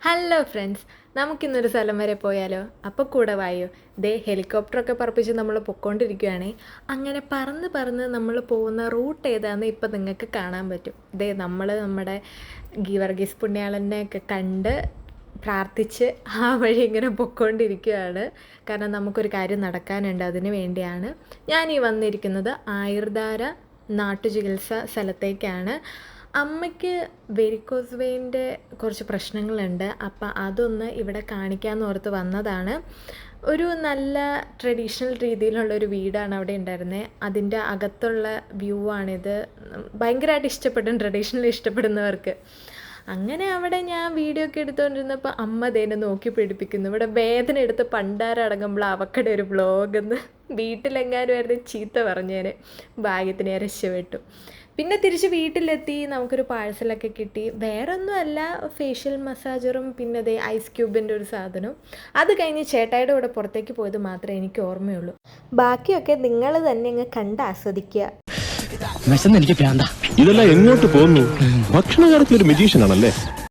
Hello friends, നമുക്കിന്നൊരു സ്ഥലം വരെ പോയാലോ? അപ്പോൾ കൂടെ വായോ. ദേ ഹെലികോപ്റ്ററൊക്കെ പറപ്പിച്ച് നമ്മൾ പൊയ്ക്കൊണ്ടിരിക്കുകയാണേ. അങ്ങനെ പറന്ന് പറന്ന് നമ്മൾ പോകുന്ന റൂട്ട് ഏതാണെന്ന് ഇപ്പം നിങ്ങൾക്ക് കാണാൻ പറ്റും. ദേ നമ്മൾ നമ്മുടെ ഗീവർഗീസ് പുണ്യാളനെയൊക്കെ കണ്ട് പ്രാർത്ഥിച്ച് ആ വഴി ഇങ്ങനെ പൊയ്ക്കൊണ്ടിരിക്കുകയാണ്. കാരണം നമുക്കൊരു കാര്യം നടക്കാനുണ്ട്, അതിന് വേണ്ടിയാണ് ഞാൻ ഈ വന്നിരിക്കുന്നത്. ആയുർധാര നാട്ടുചികിത്സ സ്ഥലത്തേക്കാണ്. അമ്മയ്ക്ക് വെരിക്കോസ് വെയിൻ്റെ കുറച്ച് പ്രശ്നങ്ങളുണ്ട്. അപ്പം അതൊന്ന് ഇവിടെ കാണിക്കാമെന്ന് ഓർത്ത് വന്നതാണ്. ഒരു നല്ല ട്രഡീഷണൽ രീതിയിലുള്ളൊരു വീടാണ് അവിടെ ഉണ്ടായിരുന്നത്. അതിൻ്റെ അകത്തുള്ള വ്യൂ ആണിത്. ഭയങ്കരമായിട്ട് ഇഷ്ടപ്പെടും ട്രഡീഷണൽ ഇഷ്ടപ്പെടുന്നവർക്ക്. അങ്ങനെ അവിടെ ഞാൻ വീഡിയോ ഒക്കെ എടുത്തുകൊണ്ടിരുന്നപ്പോൾ അമ്മ ദേനെ നോക്കി പിടിപ്പിക്കുന്നു. ഇവിടെ വേദന എടുത്ത് പണ്ടാരടങ്ങുമ്പോൾ അവക്കടെ ഒരു വ്ളോഗെന്ന് വീട്ടിലെങ്ങാനും ആയിരുന്നു ചീത്ത പറഞ്ഞേനെ. ഭാഗ്യത്തിന് ഞാൻ രക്ഷപ്പെട്ടു. പിന്നെ തിരിച്ച് വീട്ടിലെത്തി നമുക്കൊരു പാഴ്സലൊക്കെ കിട്ടി. വേറൊന്നും അല്ല, ഫേഷ്യൽ മസാജറും പിന്നെ അതേ ഐസ് ക്യൂബിൻ്റെ ഒരു സാധനവും. അത് കഴിഞ്ഞ് ചേട്ടായിയുടെ കൂടെ പുറത്തേക്ക് പോയത് മാത്രമേ എനിക്ക് ഓർമ്മയുള്ളൂ. ബാക്കിയൊക്കെ നിങ്ങൾ തന്നെ അങ്ങ് കണ്ട് ആസ്വദിക്കുക. എനിക്ക് ഇതെല്ലാം എങ്ങോട്ട് പോകുന്നു? ഭക്ഷണ കാര്യത്തിൽ ഒരു മെജീഷ്യൻ ആണല്ലേ?